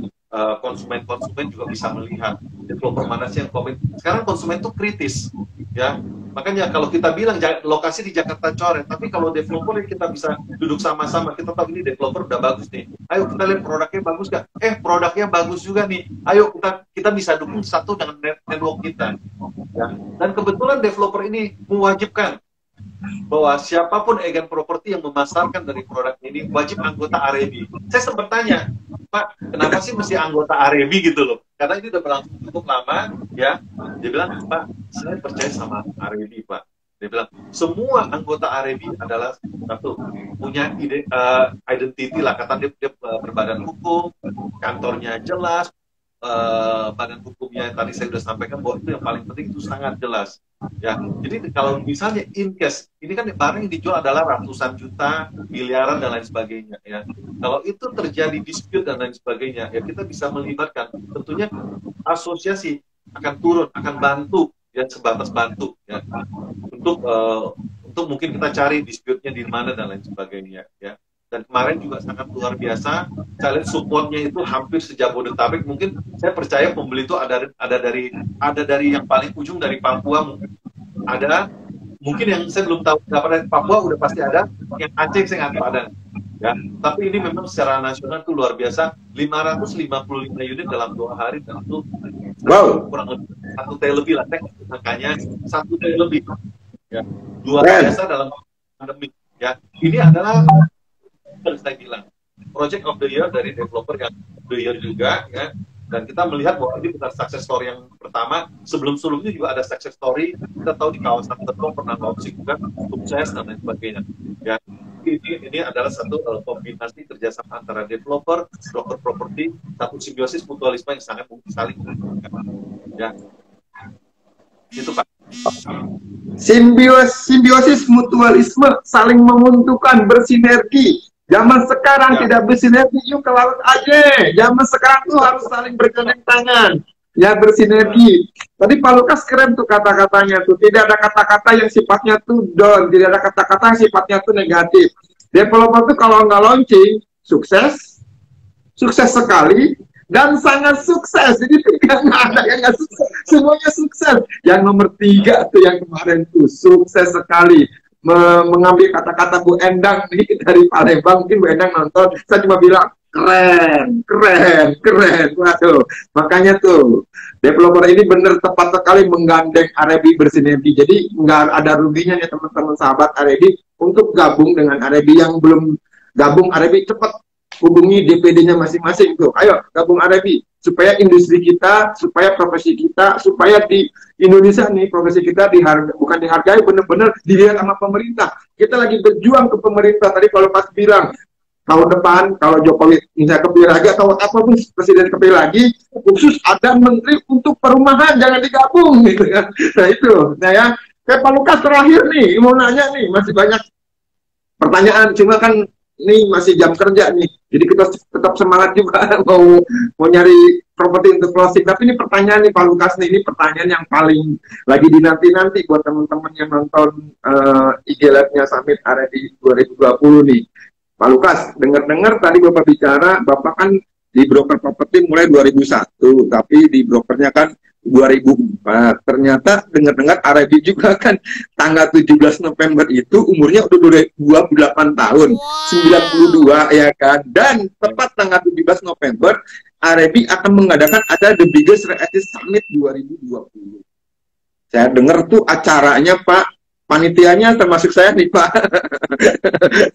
konsumen juga bisa melihat developer mana sih yang komit. Sekarang konsumen itu kritis ya, makanya kalau kita bilang lokasi di Jakarta coret, tapi kalau developer kita bisa duduk sama-sama, kita tahu ini developer udah bagus nih, ayo kita lihat produknya bagus gak? Produknya bagus juga nih, ayo kita bisa dukung satu dengan network kita ya. Dan kebetulan developer ini mewajibkan bahwa siapapun agen properti yang memasarkan dari produk ini wajib anggota R&D. Saya sempat tanya, Pak, kenapa sih mesti anggota R&D gitu loh? Karena ini udah berlangsung cukup lama, ya. Dia bilang, Pak, saya percaya sama R&D, Pak. Dia bilang, semua anggota R&D adalah satu, punya identity lah, kata dia berbadan hukum, kantornya jelas, badan hukumnya tadi saya sudah sampaikan bahwa itu yang paling penting, itu sangat jelas ya. Jadi kalau misalnya in case ini kan barang yang dijual adalah ratusan juta, miliaran dan lain sebagainya ya, kalau itu terjadi dispute dan lain sebagainya ya, kita bisa melibatkan, tentunya asosiasi akan turun, akan bantu ya, sebatas bantu ya, untuk mungkin kita cari dispute-nya di mana dan lain sebagainya ya. Dan kemarin juga sangat luar biasa, saya lihat supportnya itu hampir sejabodetabek. Mungkin saya percaya pembeli itu ada dari yang paling ujung dari Papua, ada mungkin yang saya belum tahu berapa dari Papua udah pasti ada, yang Aceh saya nggak tahu ada ya. Tapi ini memang secara nasional itu luar biasa, 555 unit dalam 2 hari, dan itu kurang lebih 1 T lebih lah, angkanya 1 T lebih ya, luar biasa dalam pandemi ya. Ini adalah saya bilang project of the year dari developer yang the year juga ya. Dan kita melihat bahwa ini bukan success story yang pertama, sebelumnya juga ada success story. Kita tahu di kawasan tertentu pernah launching juga sukses dan lain sebagainya ya. Ini adalah satu kombinasi kerjasama antara developer, broker properti, satu simbiosis mutualisme yang sangat mungkin saling. Ya, itu Pak. Simbiosis mutualisme, saling menguntungkan, bersinergi. Zaman sekarang Ya, tidak bersinergi, yuk ke laut aja. Zaman sekarang tuh harus saling bergandeng tangan, ya bersinergi. Tadi Pak Lukas keren tuh kata-katanya tuh. Tidak ada kata-kata yang sifatnya tuh down, tidak ada kata-kata yang sifatnya tuh negatif. Developer tuh kalau nggak launching, sukses, sukses sekali, dan sangat sukses. Jadi nggak ada yang nggak sukses, semuanya sukses. Yang nomor 3 tuh yang kemarin tuh sukses sekali. Mengambil kata-kata Bu Endang nih dari Palembang, mungkin Bu Endang nonton, saya cuma bilang keren, keren, keren. Waduh, makanya tuh developer ini bener tepat sekali menggandeng Arebi bersinergi. Jadi nggak ada ruginya nih teman-teman sahabat Arebi untuk gabung dengan Arebi. Yang belum gabung Arebi cepat hubungi DPD-nya masing-masing tuh. Ayo gabung Arebi supaya industri kita, supaya profesi kita, supaya di Indonesia nih profesi kita bukan dihargai, benar-benar dilihat sama pemerintah. Kita lagi berjuang ke pemerintah. Tadi kalau pas bilang tahun depan kalau Jokowi misalnya kepilih lagi atau apapun presiden kepilih lagi, khusus ada menteri untuk perumahan, jangan digabung gitu kan. Nah itu, nah ya, kayak Pak Lukas terakhir nih mau nanya nih, masih banyak pertanyaan, cuma kan ini masih jam kerja nih, jadi kita tetap semangat juga mau nyari properti untuk closing. Tapi ini pertanyaan nih Pak Lukas nih, ini pertanyaan yang paling lagi dinanti-nanti buat teman-teman yang nonton IG Live-nya Summit Arebi 2020 nih. Pak Lukas, dengar-dengar tadi Bapak bicara, Bapak kan di broker properti mulai 2001, tapi di brokernya kan 2004. Ternyata dengar-dengar Arebi juga kan tanggal 17 November itu umurnya udah 28 tahun, 92 ya kan. Dan tepat tanggal 17 November, Arebi akan mengadakan ada The Biggest Real Estate Summit 2020. Saya dengar tuh acaranya Pak, panitianya termasuk saya nih Pak.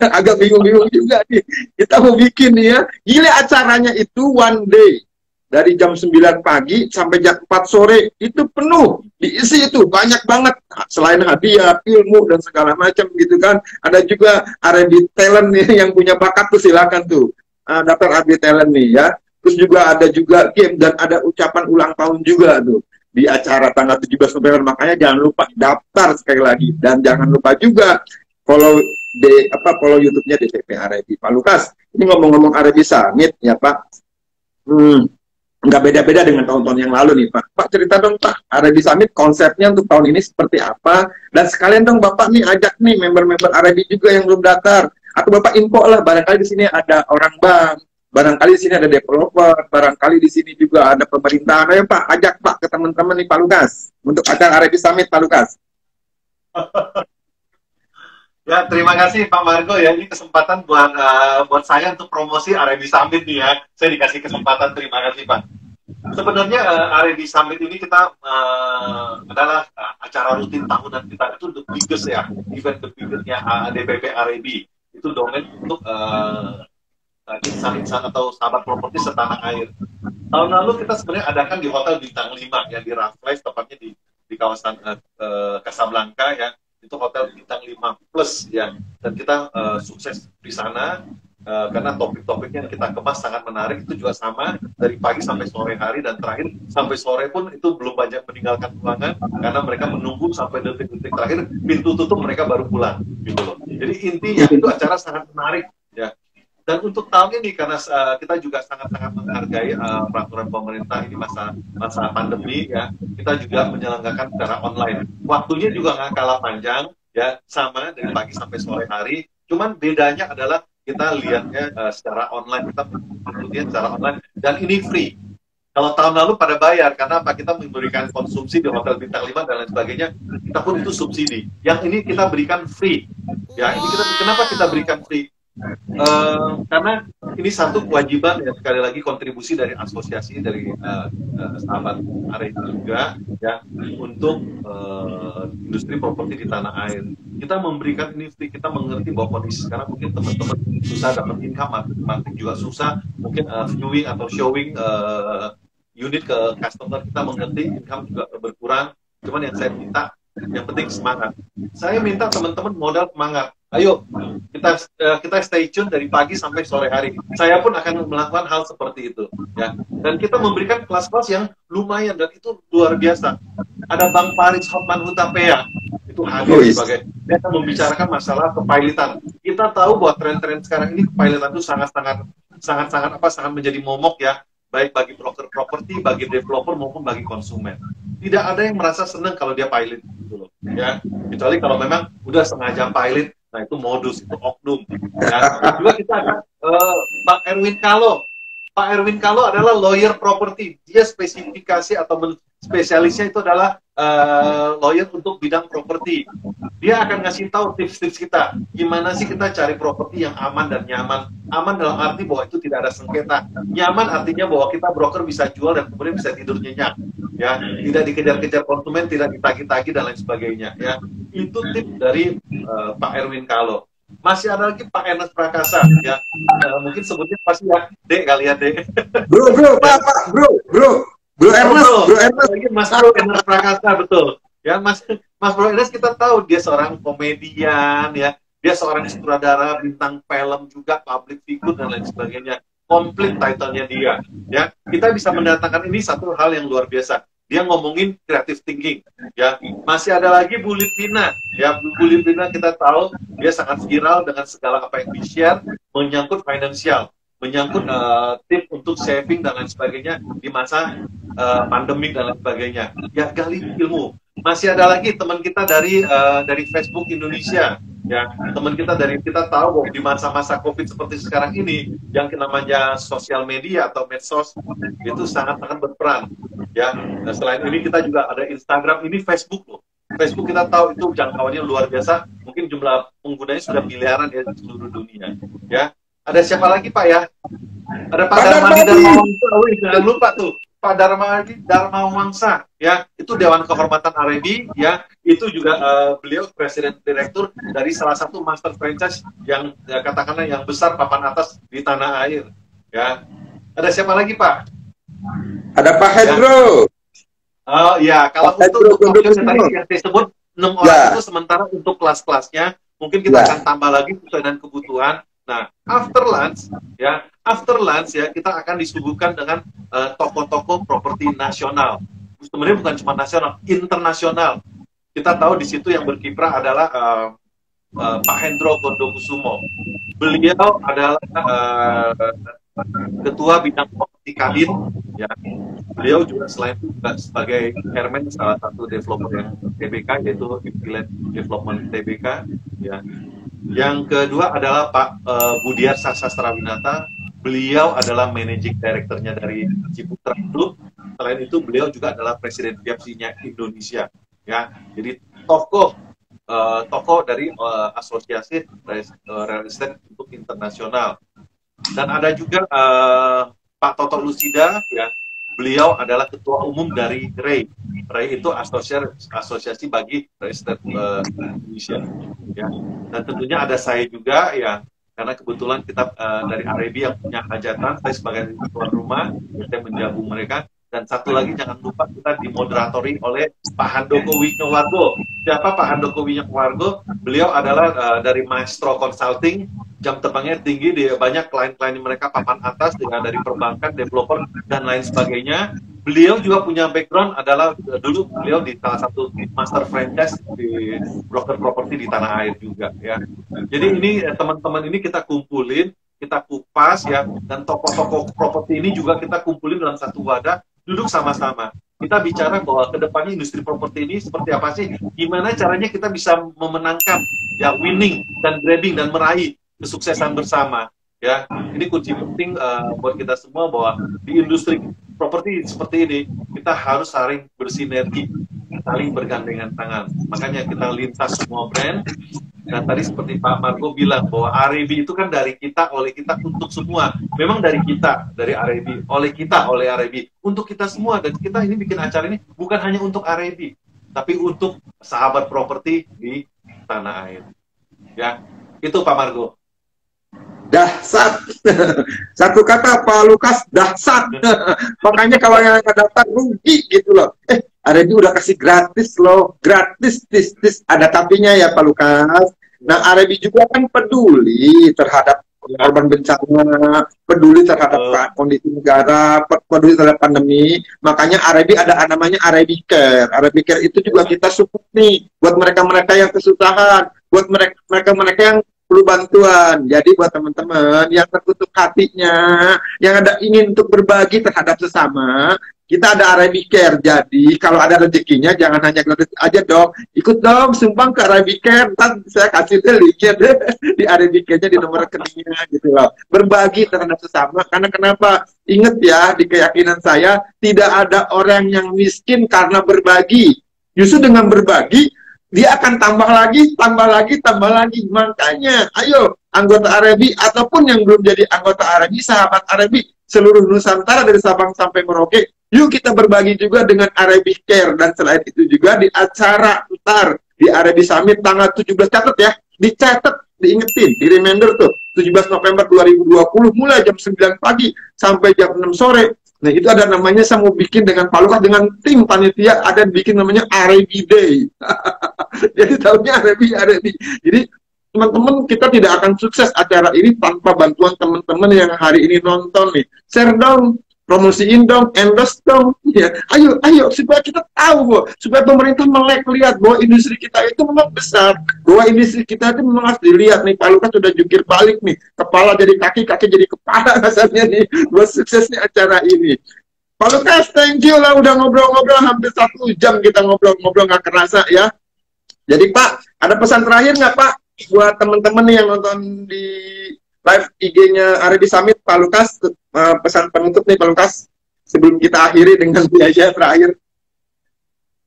Agak bingung-bingung juga nih. Kita mau bikin nih ya. Gila acaranya itu one day. Dari jam 9 pagi sampai jam 4 sore. Itu penuh. Diisi itu. Banyak banget. Selain hadiah, ilmu, dan segala macam gitu kan. Ada juga R&D talent nih yang punya bakat tuh silakan tuh. Daftar R&D talent nih ya. Terus juga ada juga game dan ada ucapan ulang tahun juga tuh di acara tanggal 17 November. Makanya jangan lupa daftar sekali lagi, dan jangan lupa juga follow follow YouTube-nya DPP Arebi. Pak Lukas, ini ngomong-ngomong Arebi Summit ya Pak, nggak beda-beda dengan tahun-tahun yang lalu nih Pak. Pak cerita dong Pak, Arebi Summit konsepnya untuk tahun ini seperti apa, dan sekalian dong Bapak nih ajak nih member-member Arebi juga yang belum daftar, atau Bapak info lah, barangkali di sini ada orang bank, barangkali di sini ada developer, barangkali di sini juga ada pemerintahan. Ayo Pak, ajak Pak ke teman-teman nih Pak Lukas untuk acara Arebi Summit Pak Lukas. Ya, terima kasih Pak Margo ya. Ini kesempatan buat saya untuk promosi Arebi Summit nih ya. Saya dikasih kesempatan, terima kasih Pak. Sebenarnya Arebi Summit ini kita adalah acara rutin tahunan kita, itu the biggest ya, event the biggest-nya DPP Arebi. Itu domain untuk insan-insan atau sahabat properti setanah air. Tahun lalu kita sebenarnya adakan di Hotel Bintang 5 ya, di Raffles, tepatnya di kawasan Casablanca ya. Itu Hotel Bintang 5 Plus ya. Dan kita sukses di sana karena topik-topiknya yang kita kemas sangat menarik. Itu juga sama dari pagi sampai sore hari, dan terakhir sampai sore pun itu belum banyak meninggalkan ruangan karena mereka menunggu sampai detik-detik terakhir, pintu tutup mereka baru pulang gitu loh. Jadi intinya itu acara sangat menarik ya. Dan untuk tahun ini karena kita juga sangat-sangat menghargai peraturan pemerintah ini masa pandemi ya, kita juga menyelenggarakan secara online. Waktunya juga nggak kalah panjang ya, sama dari pagi sampai sore hari. Cuman bedanya adalah kita lihatnya secara online, kita mengikutinya secara online, dan ini free. Kalau tahun lalu pada bayar, karena apa? Kita memberikan konsumsi di Hotel Bintang 5 dan lain sebagainya, kita pun itu subsidi. Yang ini kita berikan free. Ya, ini kenapa kita berikan free? Karena ini satu kewajiban ya, sekali lagi kontribusi dari asosiasi, dari sahabat Arebi juga ya, untuk industri properti di tanah air. Kita memberikan ini free. Kita mengerti bahwa kondisi sekarang mungkin teman-teman susah dapat income, marketing juga susah, mungkin viewing atau showing unit ke customer, kita mengerti income juga berkurang. Cuman yang saya minta, yang penting semangat. Saya minta teman-teman modal semangat. Ayo kita stay tune dari pagi sampai sore hari. Saya pun akan melakukan hal seperti itu, ya. Dan kita memberikan kelas-kelas yang lumayan dan itu luar biasa. Ada Bang Paris Hotman Hutapea itu hadir sebagai dia akan membicarakan masalah kepilotan. Kita tahu bahwa tren-tren sekarang ini kepilotan itu sangat menjadi momok ya, baik bagi broker properti, bagi developer maupun bagi konsumen. Tidak ada yang merasa senang kalau dia pilot gitu loh, ya. Kecuali kalau memang udah sengaja pilot. Nah, itu modus, itu oknum. Ya. Juga kita ada Pak Erwin Kalo. Pak Erwin Kalo adalah lawyer property. Dia spesifikasi atau spesialisnya itu adalah lawyer untuk bidang properti. Dia akan ngasih tahu tips-tips kita. Gimana sih kita cari properti yang aman dan nyaman. Aman dalam arti bahwa itu tidak ada sengketa. Nyaman artinya bahwa kita broker bisa jual dan kemudian bisa tidur nyenyak. Ya, tidak dikejar-kejar konsumen, tidak ditagi-tagi dan lain sebagainya. Ya, itu tips dari Pak Erwin Kalo. Masih ada lagi Pak Ernest Prakasa, ya. Mungkin sebutnya pasti ya, Dek kali ya, Dek. Bro, Ernest. Lagi Mas Bro Ernest Prakasa, betul. Ya, Mas Bro Ernest kita tahu dia seorang komedian, ya. Dia seorang sutradara, bintang film juga, public figure dan lain sebagainya. Komplit title-nya dia, ya. Kita bisa mendatangkan ini satu hal yang luar biasa. Dia ngomongin creative thinking, ya. Masih ada lagi Bu Lipina, ya. Bu Lipina kita tahu dia sangat viral dengan segala apa yang di-share menyangkut finansial, menyangkut tips untuk saving dan lain sebagainya di masa pandemik dan lain sebagainya. Ya, gali ilmu. Masih ada lagi teman kita dari Facebook Indonesia, ya. Teman kita kita tahu bahwa di masa-masa COVID seperti sekarang ini, yang namanya sosial media atau medsos itu sangat-sangat berperan. Ya, nah, selain ini kita juga ada Instagram, ini Facebook loh. Facebook kita tahu itu jangkauannya luar biasa, mungkin jumlah penggunanya sudah miliaran ya di seluruh dunia. Ya, ada siapa lagi Pak ya? Ada Pak Darmadi Darmawangsa, jangan lupa tuh Pak Darmadi Darmawangsa, ya itu Dewan Kehormatan RAB, ya itu juga beliau presiden direktur dari salah satu master franchise yang ya, katakanlah yang besar papan atas di tanah air. Ya, ada siapa lagi Pak? Ada Pak Hendro. Oh ya, kalau untuk yang tadi yang saya sebut 6 orang itu sementara untuk kelas-kelasnya mungkin kita akan tambah lagi sesuai dengan kebutuhan. Nah, after lunch ya kita akan disuguhkan dengan tokoh-tokoh properti nasional. Sebenarnya bukan cuma nasional, internasional. Kita tahu di situ yang berkiprah adalah Pak Hendro Gondokusumo. Beliau adalah Ketua Bidang Properti Kadin, ya. Beliau juga selain itu juga sebagai chairman salah satu developer yang TBK, yaitu Affiliate Development TBK, ya. Yang kedua adalah Pak Budiar Sastrawinata. Beliau adalah managing directornya dari Ciputra Group. Selain itu beliau juga adalah presiden BFC-nya Indonesia, ya. Jadi tokoh dari asosiasi real estate untuk internasional. Dan ada juga Pak Toto Lucida, ya. Beliau adalah ketua umum dari REI. REI itu asosiasi bagi real estate Indonesia, ya. Dan tentunya ada saya juga, ya, karena kebetulan kita dari RAB yang punya hajatan, saya sebagai tuan rumah, saya menjamu mereka. Dan satu lagi jangan lupa kita dimoderatori oleh Pak Handoko Wisnuwargo. Siapa Pak Handoko Wisnuwargo? Beliau adalah dari Maestro Consulting, jam terbangnya tinggi, di banyak klien-klien mereka papan atas dengan dari perbankan, developer dan lain sebagainya. Beliau juga punya background adalah dulu beliau di salah satu master franchise di broker properti di tanah air juga, ya. Jadi ini teman-teman ini kita kumpulin, kita kupas, ya, dan tokoh-tokoh properti ini juga kita kumpulin dalam satu wadah. Duduk sama-sama. Kita bicara bahwa kedepannya industri properti ini seperti apa sih? Gimana caranya kita bisa memenangkan, ya, winning dan grabbing dan meraih kesuksesan bersama. Ya, ini kunci penting buat kita semua bahwa di industri properti seperti ini kita harus saling bersinergi, saling bergandengan tangan. Makanya kita lintas semua brand. Dan tadi seperti Pak Margo bilang bahwa RAB itu kan dari kita, oleh kita, untuk semua. Memang dari kita, dari RAB, oleh kita, oleh RAB, untuk kita semua. Dan kita ini bikin acara ini bukan hanya untuk RAB, tapi untuk sahabat properti di tanah air. Ya, itu Pak Margo. Dahsyat. Satu kata Pak Lukas, dahsyat. Makanya kalau yang akan datang rugi gitu loh. RAB udah kasih gratis loh, gratis, tis, ada tapinya ya Pak Lukas. Nah, Arabi juga kan peduli terhadap korban bencana, peduli terhadap kondisi negara, peduli terhadap pandemi. Makanya Arabi ada namanya Arabi Care. Arabi Care itu juga kita support nih buat mereka-mereka yang kesusahan, buat mereka-mereka yang perlu bantuan. Jadi buat teman-teman yang tertutup hatinya, yang ada ingin untuk berbagi terhadap sesama, kita ada Arabi Care. Jadi kalau ada rezekinya jangan hanya gratis aja dong, ikut dong sumbang ke Arabi Care, ntar saya kasih deh linknya deh di Arabi Care-nya, di nomor rekeningnya gitu loh. Berbagi terhadap sesama, karena kenapa? Ingat ya, di keyakinan saya tidak ada orang yang miskin karena berbagi. Justru dengan berbagi dia akan tambah lagi, tambah lagi, tambah lagi. Makanya ayo anggota Arabi ataupun yang belum jadi anggota Arabi, sahabat Arabi seluruh Nusantara dari Sabang sampai Merauke, yuk kita berbagi juga dengan Arabi Care. Dan selain itu juga di acara ntar di Arabi Summit tanggal 17, catat ya, dicatat, diingetin, di reminder tuh, 17 November 2020 mulai jam 9 pagi sampai jam 6 sore. Nah itu ada namanya, saya mau bikin dengan Pak Lukas, dengan tim panitia, ada bikin namanya Arabi Day. Jadi tahunnya Arabi. Jadi teman-teman, kita tidak akan sukses acara ini tanpa bantuan teman-teman yang hari ini nonton nih. Share dong, promosiin dong, endorse dong, ya. Ayo, supaya kita tahu, supaya pemerintah melek lihat bahwa industri kita itu memang besar, bahwa industri kita itu memang harus dilihat nih. Pak Lukas sudah jungkir balik nih, kepala jadi kaki, kaki jadi kepala rasanya nih, buat suksesnya acara ini. Pak Lukas, thank you lah, udah ngobrol-ngobrol hampir 1 jam kita ngobrol-ngobrol nggak kerasa ya. Jadi Pak, ada pesan terakhir nggak Pak buat teman-teman yang nonton di live IG-nya Arabi Summit, Pak Lukas, pesan penutup nih Pak Lukas, sebelum kita akhiri dengan biaya terakhir.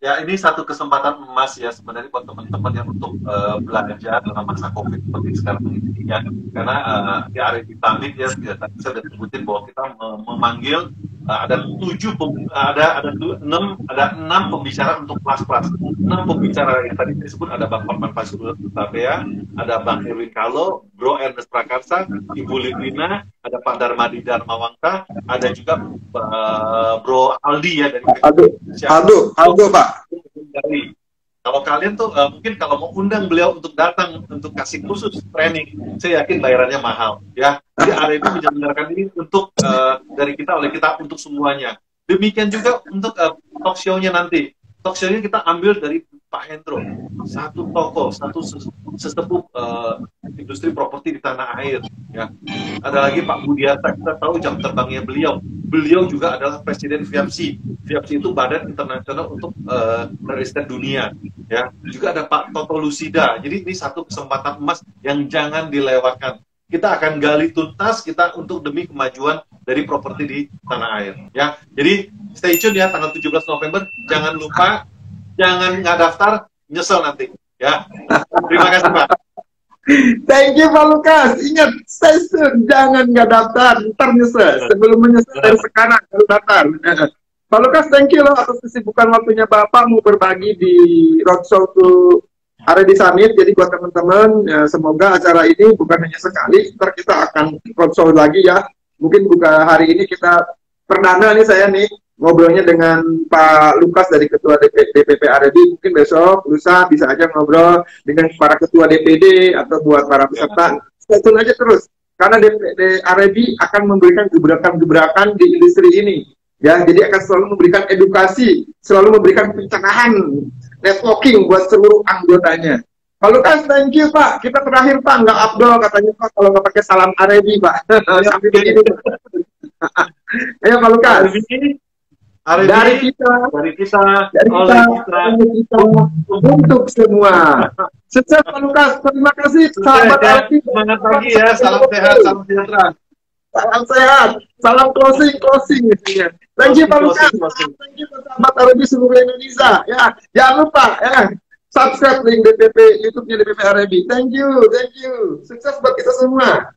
Ya, ini satu kesempatan emas ya sebenarnya buat teman-teman yang untuk belanja dalam masa COVID seperti sekarang ini ya. Karena di Arabi Summit ya, tadi saya sudah sebutin bahwa kita memanggil ada 6 pembicara untuk kelas-kelas. 6 pembicara yang tadi disebut, ada Bang Parman Fasul Tabea, ada Bang Erwin Kalo, Bro Ernest Prakarsa, Ibu Livina, ada Pak Darmadi Darmawangsa, ada juga Bro Aldi ya dari Aldo Pak. Kalau kalian tuh mungkin kalau mau undang beliau untuk datang untuk kasih khusus training, saya yakin bayarannya mahal ya. Jadi Arabi menyelenggarakan ini untuk dari kita, oleh kita, untuk semuanya. Demikian juga untuk talk show-nya nanti. Talk show-nya kita ambil dari Pak Hendro, satu tokoh, satu sesepuh industri properti di tanah air ya. Ada lagi Pak Budiata, kita tahu jam terbangnya beliau juga adalah presiden FIAPSI. FIAPSI itu badan internasional untuk riset dunia ya. Juga ada Pak Toto Lucida. Jadi ini satu kesempatan emas yang jangan dilewatkan. Kita akan gali tuntas kita untuk demi kemajuan dari properti di tanah air ya. Jadi stay tune ya, tanggal 17 November, jangan lupa, jangan nggak daftar, nyesel nanti ya. Terima kasih Pak. Thank you Pak Lukas. Ingat, stay tune, jangan nggak daftar, ntar nyesel. Sebelum menyesal dari sekarang harus daftar. Pak Lukas, thank you loh atas kesibukan waktunya Bapak mau berbagi di Roadshow to Arabi Summit. Jadi buat teman-teman, ya, semoga acara ini bukan hanya sekali, ntar kita akan roadshow lagi ya. Mungkin buka hari ini kita perdana nih, saya nih ngobrolnya dengan Pak Lukas dari Ketua DPP Arabi. Mungkin besok, lusa bisa aja ngobrol dengan para Ketua DPD atau buat para peserta. Stay tune aja terus, karena DPD Arabi akan memberikan gebrakan-gebrakan di industri ini. Ya, jadi akan selalu memberikan edukasi, selalu memberikan pencerahan, networking buat seluruh anggotanya. Pak Lukas, thank you Pak. Kita terakhir Pak, nggak Abdul katanya Pak kalau nggak pakai salam Arabi Pak. Sampai begini. Ayo Pak Lukas. Dari kita, untuk semua. Sukses Pak Lukas. Terima kasih sahabat Arabi. Semangat pagi ya. Salam sehat, salam sejahtera. Salam sehat, salam closing intinya. Thank you Pak Lukas. Thank you sahabat Arabi seluruh Indonesia. Ya, jangan lupa ya, subscribe link DPP YouTube-nya DPP Arabi. Thank you. Sukses buat kita semua.